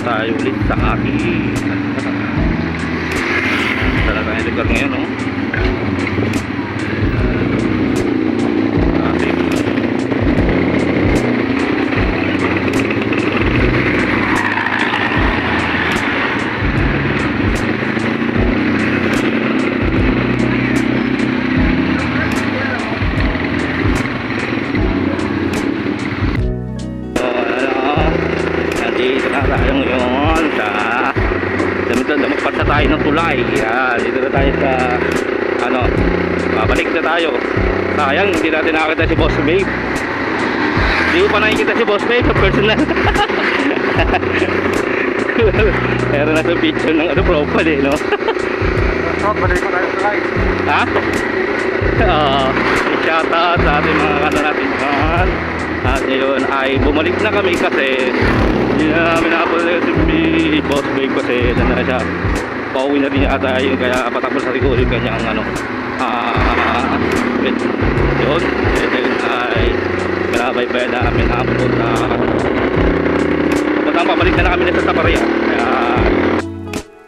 tayo ulit sa aking talaga yung lugar ngayon, no? Tayo ng tulay. Dito na tayo sa babalik na tayo. Sayang hindi natin nakakita si Boss Babe. Hindi ko pa nakikita si Boss Babe sa personal. Meron na sa picture ng profile no. Balik ko tayo sa live. Ha? Shout out sa ating mga natin. At yun ay bumalik na kami kasi hindi namin nakapala si Boss Babe kasi na siya. Pauwi na rin ata yun, kaya patakbo sa likod yung kanyang yun ay kinabaybay na kami na pabalik na kami na sa Taparia. Kaya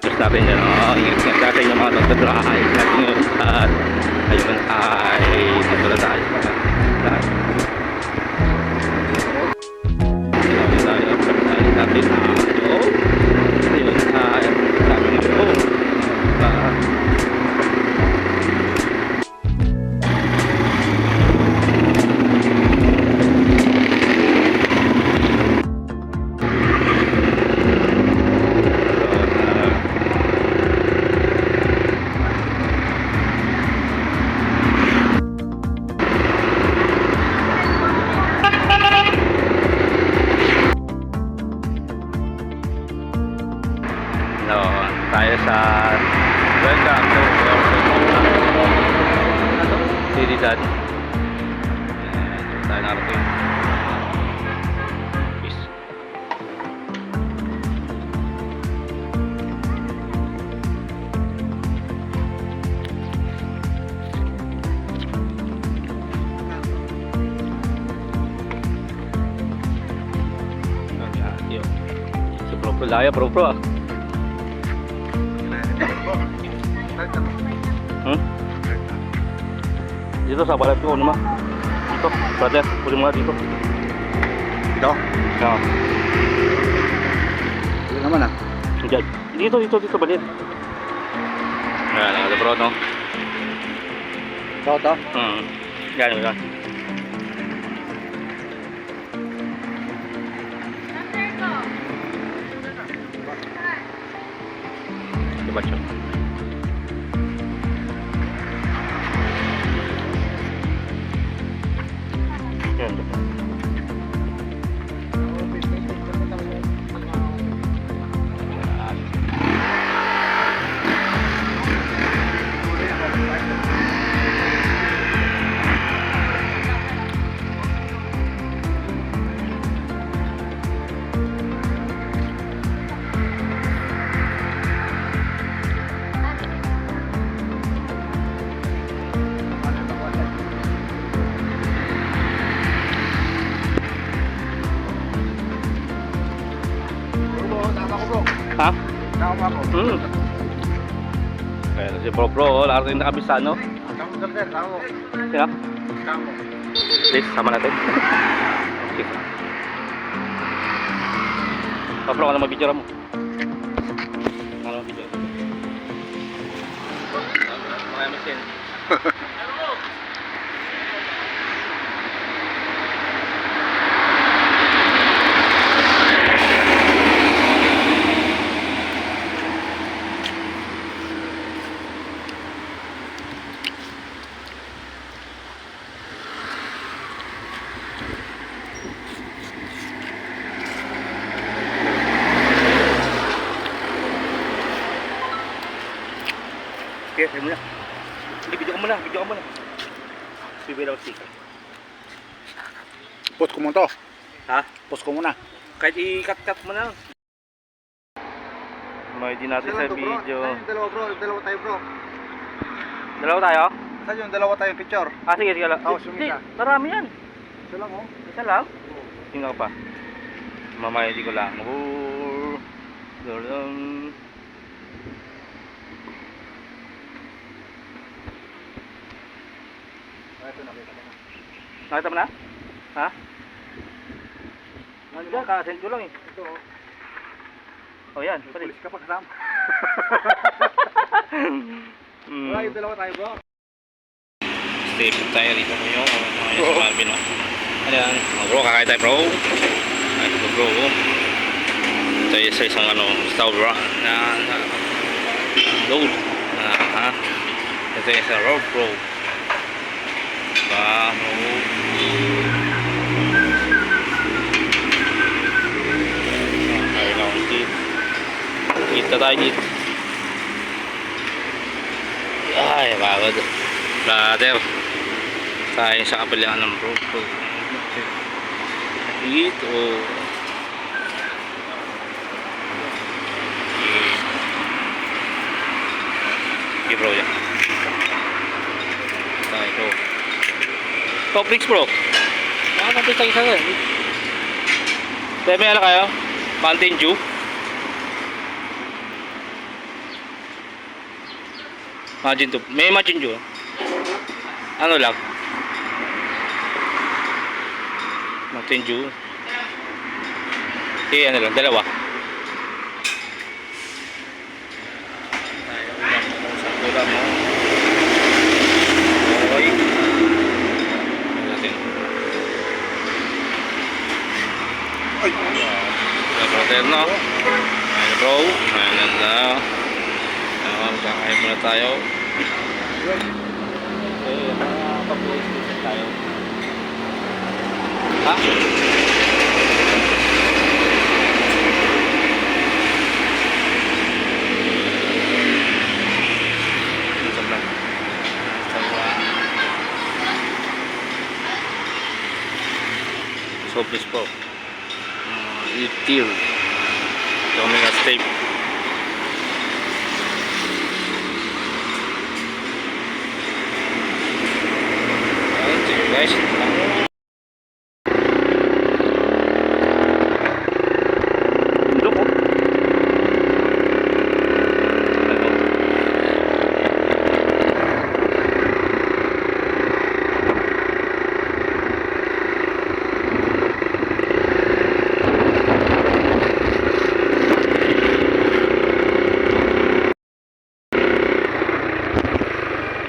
just natin yan, ingat natin yung mga nagdadrive natin yun. At ayun ay dito na tayo natin tayo sa welcome to Trinidad. Tayo narating. Peace. Si Pro Laya, Pro dito sa balat ko naman. Dito, brother, puli mo dito. Dito? Oo. Dito naman Dito balit. Ayan, ada bro, no? Ito? Yan. Diba siya? Ha? Kaya si Bro, laro rin nakabisa, no? Sino? Please, sama natin. Bro, ano mabidyo mo? Ano mabidyo? Mga misin. Okay, muna. Sige, video ka muna. Bibay daw sticker. Post ko muna to. Ha? Post ko muna. Kahit i-cut mo na. May di natin sa video. Dalawa tayo bro. Dalawa tayo? Saan yung dalawa tayong picture? Sige lang. Oo, sumisa. Marami yan. Isa lang oh. Isa lang? Tingnan ko pa. Mamaya di ko lang. Gordon. Ito nakita ko na. Nakita mo na? Ha? Nandiyan, kakasend ko lang eh. Ito oh. Oh yan, May pali. pulis ka pa kasama. Mm. Wala, yung dalawa tayo bro. Stay put tayo rito mo yung mga yung sa Malvin, no? Ayan, mga bro, kakain tayo bro. Kakain tayo bro. Tayo sa isang ano, stove bro. Na load. Ha? Ito yung sa road bro. Diba, road. Ay lang, kita tayo dito. Ay, bagod. Brother. Tayo sa kabilaan ng road bro. Dito. Okay bro, yan. Tayo bro. Top mix bro. Nakakapit tayo sa akin. Tayo may ala kayo? Mountain Dew. Mountain Dew. May Mountain Dew. Ano lang? Mountain Dew. Okay, ano lang, dalawa. Tayo lang sa kulang mo. Okay. Natin. Ay! Brother, no? Ayan bro. Ayan na. Kakain muna tayo. Okay, pag-voice listen tayo. Ha? Ito lang. So please po. Eat tier. Coming as tape. Sige guys. Bundok oh.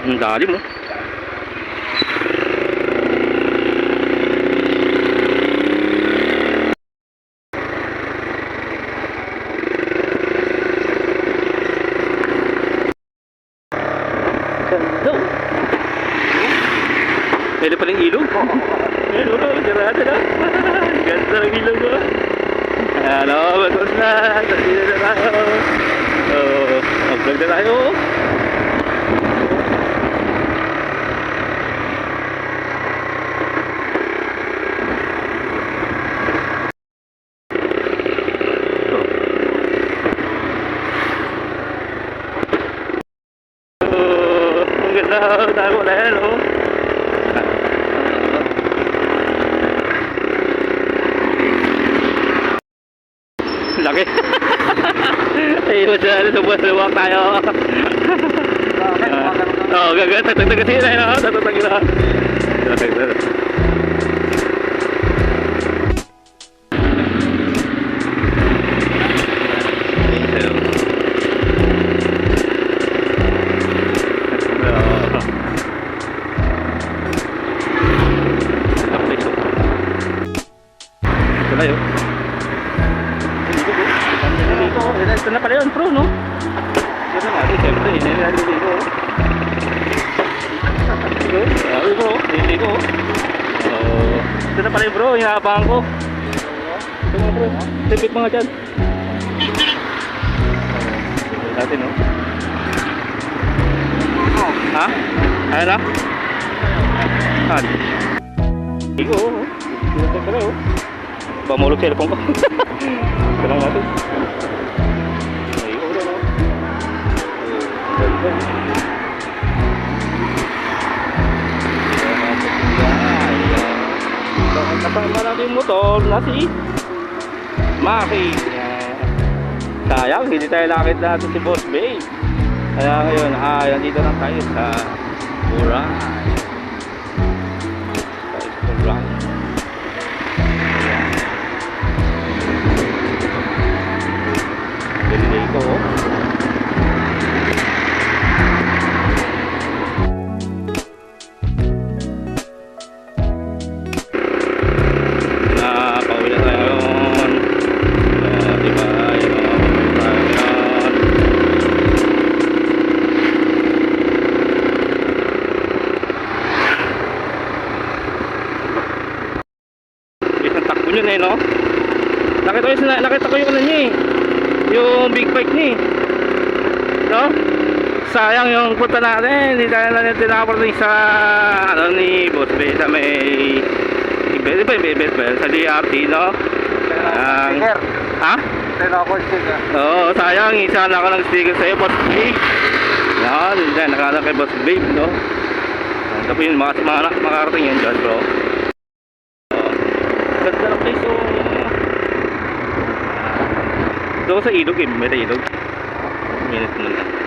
Ang dali mo. Ganda oh. Pwede pa rin ilog. Ayan o, sarado na. Ganda ng ilog o. Ano, batos na. Sarili na tayo. Mag-vlog na tayo. Ang ganda, tayo na yan o. Laki. Ay, masyado sa buwan tayo. Oo, gagawin. Tagtag kasi yun. Tagtag yun. Tagtag. Tayo. Ito na pala yun, bro, no? Ito na natin, siyempre, nililigo. Sabi bro, nililigo. Ito na pala yun, bro, inaabangan ko. Ito mga bro, tipid mga dyan. Natin, no? Ha? Ayan na? Saan? Ligo, oh. Ito na pala, oh. Pamulog cellphone ko. Ito lang natin. Kasama natin yung motor na si Maki. Sayang, hindi tayo nakit natin si Boss Bay. Kaya ngayon, nandito lang tayo sa Buray. Tayo sa Buray. Delay ko, oh. Pauwi na tayo ngayon. Diba, yun, pauwi tayo ngayon. Isang takbo nyo na, no? Nakita ko yung ano niya, eh. Yung big bike niya, eh. No? Sayang yung punta natin. Hindi tayo na tinaparating sa ano ni Boss Bay sa may sa DRT, no? Sticker. Ha? Sino ako sticker? Oo, sayang. Isa na ako ng sticker sa'yo, Boss Babe. Yan, dyan, nakahanap kay Boss Babe, no? Tapos yun, makakarating yun dyan, bro. Ganda ng place, oh. Doon sa ilog, eh. May ilog. Minute muna.